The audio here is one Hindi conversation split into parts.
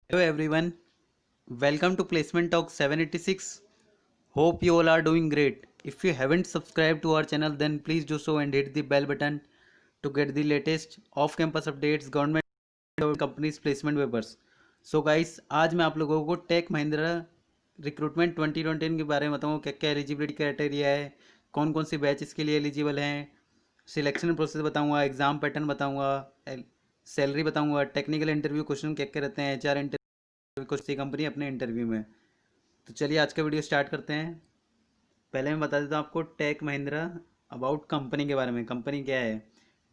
Hello everyone, welcome to Placement Talk 786. Hope you all are doing great. If you haven't subscribed to our channel, then please do so and hit the bell button to get the latest off-campus updates, government companies placement papers. So guys, आज मैं आप लोगों को टेक महिंद्रा रिक्रूटमेंट 2021 के बारे में बताऊँगा क्या क्या एलिजिबिलिटी क्राइटेरिया है, कौन कौन सी बैच इसके लिए एलिजिबल हैं, सिलेक्शन प्रोसेस बताऊँगा, एग्ज़ाम पैटर्न बताऊँगा, सैलरी बताऊँगा, टेक्निकल इंटरव्यू क्वेश्चन क्या क्या रहते हैं, एचआर इंटरव्यू कुछ सी कंपनी अपने इंटरव्यू में। तो चलिए आज का वीडियो स्टार्ट करते हैं। पहले मैं बता देता हूँ आपको टेक महिंद्रा अबाउट कंपनी के बारे में। कंपनी क्या है?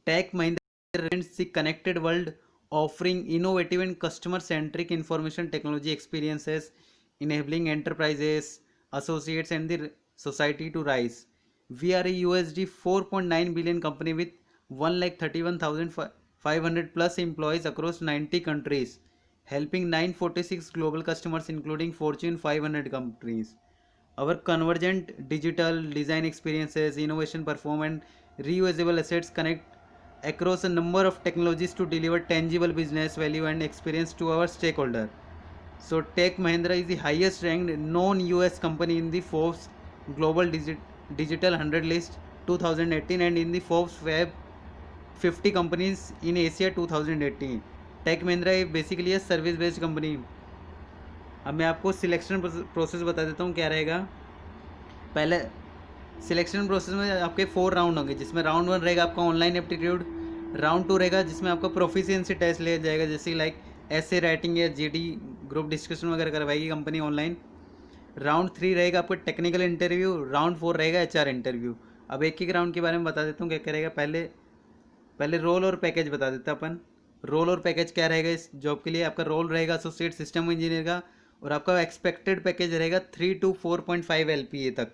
Tech Mahindra the connected world offering innovative and customer centric information technology experiences enabling enterprises associates and the society to rise. We are a USD 4.9 billion company with 131,500 plus employees across 90 countries, helping 946 global customers including Fortune 500 companies. Our convergent digital design experiences, innovation perform and reusable assets connect across a number of technologies to deliver tangible business value and experience to our stakeholder. So Tech Mahindra is the highest ranked non-US company in the Forbes Global Digital 100 list 2018 and in the Forbes Fab 50 companies in Asia 2018. Tech Mahindra basically है सर्विस बेस्ड कंपनी। अब मैं आपको सिलेक्शन प्रोसेस बता देता हूँ क्या रहेगा। पहले सिलेक्शन प्रोसेस में आपके 4 राउंड होंगे, जिसमें राउंड 1 रहेगा आपका ऑनलाइन एप्टीट्यूड, राउंड 2 रहेगा जिसमें आपका प्रोफिशिएंसी टेस्ट लिया जाएगा, जैसे लाइक ऐसे राइटिंग या जीडी ग्रुप डिस्कशन वगैरह करवाएगी कंपनी ऑनलाइन। राउंड 3 रहेगा आपका टेक्निकल इंटरव्यू, राउंड 4 रहेगा एचआर इंटरव्यू। अब एक एक राउंड के बारे में बता देता हूँ क्या क्या रहेगा। पहले पहले रोल और पैकेज बता देता अपन। रोल और पैकेज क्या रहेगा इस जॉब के लिए? आपका रोल रहेगा एसोसिएट सिस्टम इंजीनियर का, और आपका एक्सपेक्टेड पैकेज रहेगा 3 to 4.5 LPA तक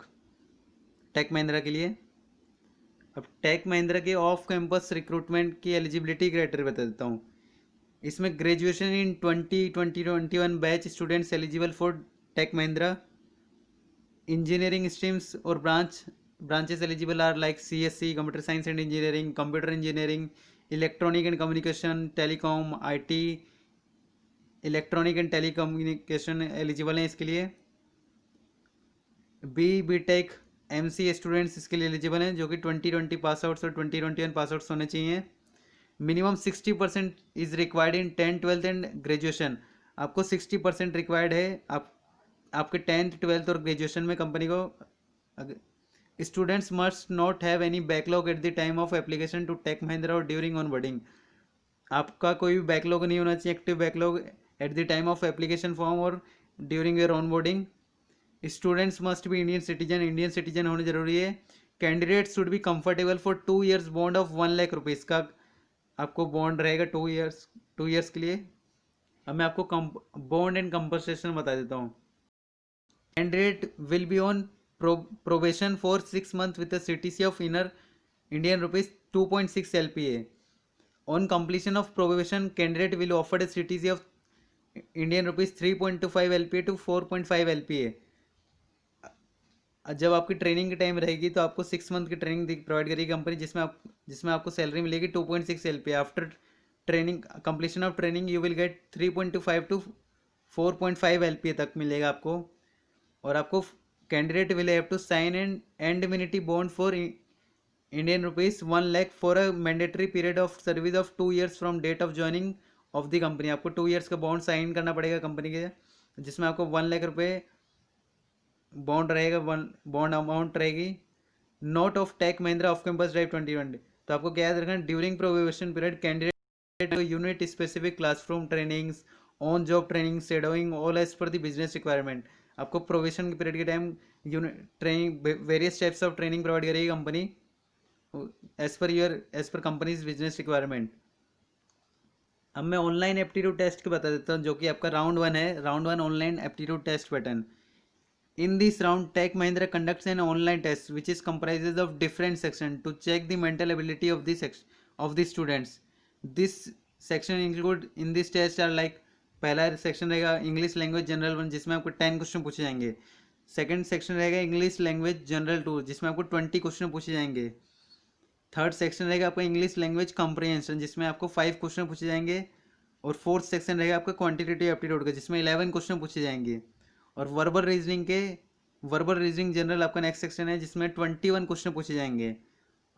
टेक महिंद्रा के लिए। अब टेक महिंद्रा के ऑफ कैंपस रिक्रूटमेंट की एलिजिबिलिटी क्राइटेरिया बता देता हूँ। इसमें graduation in 2021 batch students eligible for take Mahindra. Engineering streams और branches eligible are like CSC computer science and engineering, computer engineering, electronic and communication, telecom, IT, electronic and telecommunication eligible हैं इसके लिए। BTech MCA स्टूडेंट्स इसके लिए एलिजिबल हैं जो कि 2020 पास आउट्स और 2021 पास आउट्स होने चाहिए। Minimum 60% is required in 10th 12th and graduation. आपको 60% रिक्वायर्ड है आपके 10th 12th और ग्रेजुएशन में कंपनी को। Students must not have any backlog at the time of application to tech Mahindra और ड्यूरिंग ऑन बोर्डिंग। आपका कोई भी बैकलॉग नहीं होना चाहिए, active backlog at the time of application form और during your onboarding. Students must be Indian citizen होने जरूरी है। Candidate should be comfortable for 2 years bond of 1 lakh rupees का आपको बॉन्ड रहेगा 2 years के लिए। अब मैं आपको बॉन्ड एंड कंपनसेशन बता देता हूँ। Candidate will be on probation for 6 months with a CTC of inner Indian rupees 2.6 LPA. On completion of probation, candidate will offered a CTC of Indian rupees 3.25 LPA to 4.5 LPA. जब आपकी ट्रेनिंग की टाइम रहेगी तो आपको 6 मंथ की ट्रेनिंग प्रोवाइड करेगी कंपनी, जिसमें आपको सैलरी मिलेगी 2.6 LPA। After training completion of training you will get 3.25 to 4.5 LPA तक मिलेगा आपको। और आपको candidate will have to sign an indemnity bond for Indian rupees 1 lakh for a mandatory period of service of 2 years from date of joining of the company. आपको 2 years का बॉन्ड साइन करना पड़ेगा कंपनी के, जिसमें आपको 1 लाख रुपये बॉन्ड रहेगा, बॉन्ड अमाउंट रहेगी। Note of Tech Mahindra off campus drive 2020। तो आपको क्या याद रखना, during probation period candidate unit specific classroom trainings, on job training, shadowing all as per the business requirement. आपको प्रोबेशन के पीरियड के time unit training various types of training provide करेगी company as per company's business requirement. अब मैं ऑनलाइन एप्टीट्यूड टेस्ट के बता देता हूँ, जो कि आपका राउंड 1 है। Round 1 online aptitude test pattern. In this round, Tech Mahindra conducts an online test which is comprises of different sections to check the mental ability of the students. This section include in this test are like पहला सेक्शन रहेगा इंग्लिश लैंग्वेज जनरल 1 जिसमें आपको 10 क्वेश्चन पूछे जाएंगे। सेकंड सेक्शन रहेगा इंग्लिश लैंग्वेज जनरल 2 जिसमें आपको 20 क्वेश्चन पूछे जाएंगे। थर्ड सेक्शन रहेगा आपका इंग्लिश लैंग्वेज कॉम्प्रिहेंशन जिसमें आपको 5 क्वेश्चन पूछे जाएंगे। और फोर्थ सेक्शन रहेगा आपका क्वांटिटेटिव एप्टीट्यूड का, जिसमें 11 क्वेश्चन पूछे जाएंगे। और वर्बल रीजनिंग जनरल आपका नेक्स्ट सेक्शन है, जिसमें 21 क्वेश्चन पूछे जाएंगे।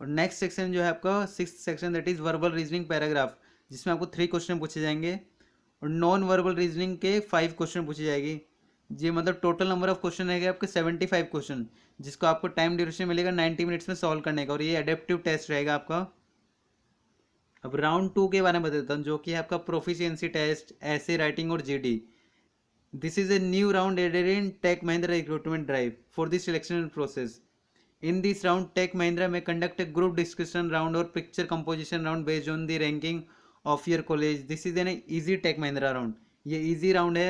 और नेक्स्ट सेक्शन जो है आपका six section, that is verbal reasoning paragraph, जिसमें आपको 3 क्वेश्चन पूछे जाएंगे। और नॉन वर्बल रीजनिंग के 5 क्वेश्चन पूछे जाएगी। जी मतलब टोटल नंबर ऑफ क्वेश्चन रहेगा आपके 75 क्वेश्चन, जिसको आपको टाइम ड्यूरेशन मिलेगा 90 मिनट्स में सॉल्व करने का, और ये एडेप्टिव टेस्ट रहेगा आपका। अब राउंड 2 के बारे में बता देता हूँ, जो कि है आपका प्रोफिशिएंसी टेस्ट, ऐसे राइटिंग और GD. This is a new round added in tech Mahindra recruitment drive for the selection process. In this round, Tech Mahindra may conduct a group discussion round or picture composition round based on the ranking of your college. This is an easy Tech Mahindra round. ये easy round है.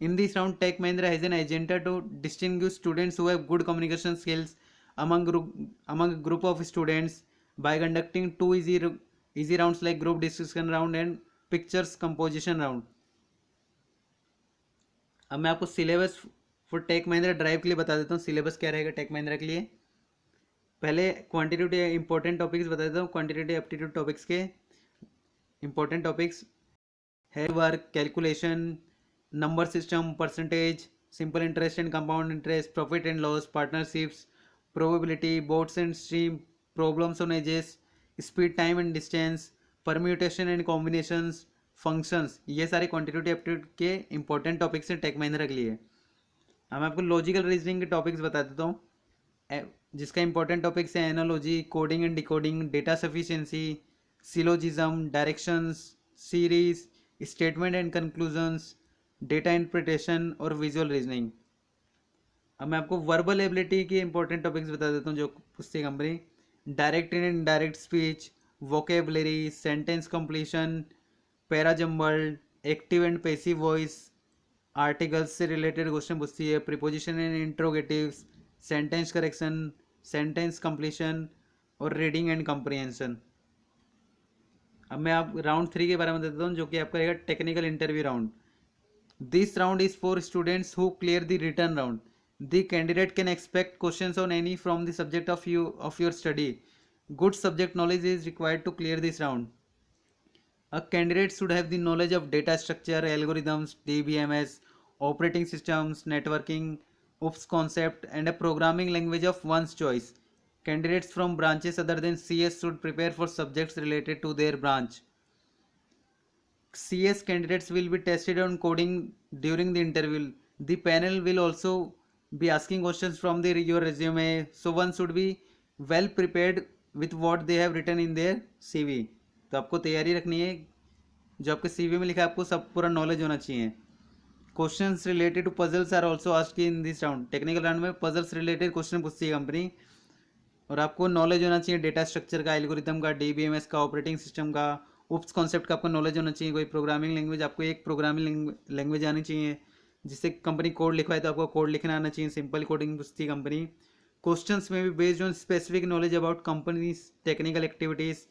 In this round, Tech Mahindra has an agenda to distinguish students who have good communication skills among a group of students by conducting two easy rounds like group discussion round and pictures composition round. अब मैं आपको syllabus for take Mahindra drive के लिए बता देता हूँ, सिलेबस क्या रहेगा टेक महिंद्रा के लिए। पहले क्वांटिटेटिव इंपॉर्टेंट टॉपिक्स बता देता हूँ। क्वांटिटेटिव एप्टीट्यूड टॉपिक्स के इंपॉर्टेंट टॉपिक्स है work, calculation, number system, percentage, simple interest and compound interest, profit and loss, partnerships, probability, boats and stream, problems on edges, speed, time and distance, permutation and combinations, functions. ये सारे क्वांटिटेटिव एप्टीट्यूड के इंपॉर्टेंट टॉपिक्स हैं टेक महिंद्रा के लिए। अब मैं आपको लॉजिकल रीजनिंग के टॉपिक्स बता देता हूँ, जिसका इंपॉर्टेंट टॉपिक्स है analogy, coding and decoding, data sufficiency, syllogism, directions, series, statement and conclusions, data interpretation और विजुअल रीजनिंग। अब मैं आपको वर्बल एबिलिटी के इंपॉर्टेंट टॉपिक्स बता देता हूँ जो पूछती है company. Direct and indirect speech, vocabulary, sentence completion, para jumbled, active and passive voice, articles से रिलेटेड क्वेश्चन पूछती है, preposition and interrogatives, sentence correction, sentence completion और रीडिंग एंड कम्प्रीहेंशन। अब मैं आप राउंड 3 के बारे में देता हूँ, जो कि आपका रहेगा technical interview round. This round is for students who clear the return round. The candidate can expect questions on any from the subject of your study. Good subject knowledge is required to clear this round. A candidate should have the knowledge of data structure, algorithms, DBMS, operating systems, networking, OOPS concept, and a programming language of one's choice. Candidates from branches other than CS should prepare for subjects related to their branch. CS candidates will be tested on coding during the interview. The panel will also be asking questions from your resume, so one should be well prepared with what they have written in their CV. तो आपको तैयारी रखनी है, जो आपके CV में लिखा है आपको सब पूरा नॉलेज होना चाहिए. Questions related to puzzles are also asked in this round. Technical round में पजल्स रिलेटेड क्वेश्चन पूछती है कंपनी, और आपको नॉलेज होना चाहिए डेटा स्ट्रक्चर का, एल्गोरिथम का, DBMS का, ऑपरेटिंग सिस्टम का, UPS कॉन्सेप्ट का आपको नॉलेज होना चाहिए. कोई प्रोग्रामिंग लैंग्वेज, आपको एक प्रोग्रामिंग लैंग्वेज आनी चाहिए. जिससे कंपनी कोड लिखवाए तो आपको कोड लिखना आना चाहिए. सिंपल कोडिंग पूछती है कंपनी. क्वेश्चंस में भी based on specific knowledge about companies technical activities,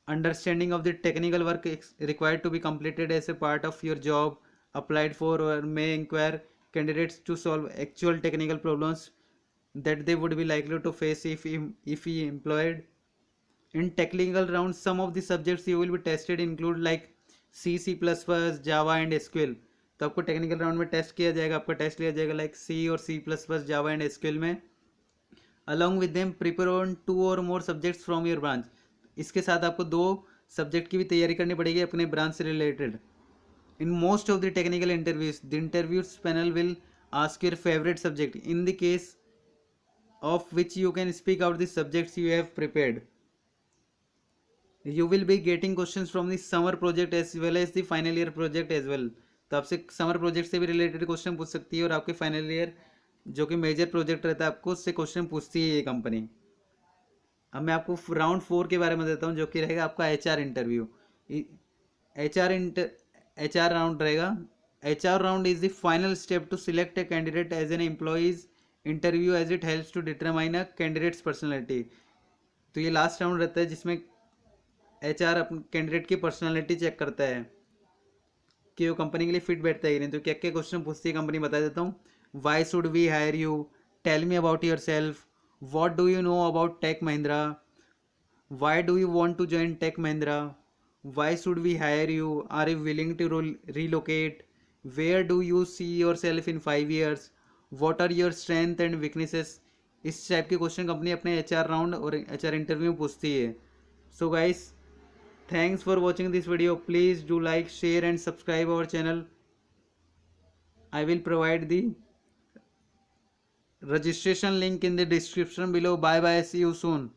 understanding of the technical work required to be completed as a part of your job applied for, or may inquire candidates to solve actual technical problems that they would be likely to face if he employed. In technical rounds, some of the subjects you will be tested include like C++, Java and SQL. तो आपको टेक्निकल राउंड में टेस्ट किया जाएगा, आपका टेस्ट लिया जाएगा लाइक C और C++, जावा एंड SQL में. Along with them prepare on 2 और मोर सब्जेक्ट्स फ्रॉम योर ब्रांच. इसके साथ आपको 2 सब्जेक्ट की भी तैयारी करनी पड़ेगी अपने ब्रांच से related. In most of the technical interviews, the interviews panel will ask your favourite subject. In the case of which you can speak out the subjects you have prepared. You will be getting questions from the summer project as well as the final year project as well. तो आपसे समर प्रोजेक्ट से भी रिलेटेड क्वेश्चन पूछ सकती है, और आपके फाइनल ईयर जो कि मेजर प्रोजेक्ट रहता है आपको उससे क्वेश्चन पूछती है ये कंपनी. अब मैं आपको राउंड 4 के बारे में देता हूँ, जो कि रहेगा आपका HR इंटरव्यू. HR राउंड रहेगा. HR round is the final step to select a candidate as an employees interview, as it helps to determine a candidate's personality. तो ये लास्ट राउंड रहता है जिसमें HR अपने कैंडिडेट की पर्सनैलिटी चेक करता है कि वो कंपनी के लिए फिट बैठता है कि नहीं. तो क्या क्या क्वेश्चन पूछती है कंपनी बता देता हूँ. Why should we hire you, tell me about yourself, what do you know about tech Mahindra, why do you want to join tech Mahindra, Why should we hire you? Are you willing to relocate? Where do you see yourself in 5 years? What are your strength and weaknesses? इस टाइप के क्वेश्चन कंपनी अपने HR राउंड और HR इंटरव्यू में पूछती है. So guys, thanks for watching this video. Please do like, share and subscribe our channel. I will provide the registration link in the description below. Bye bye, see you soon.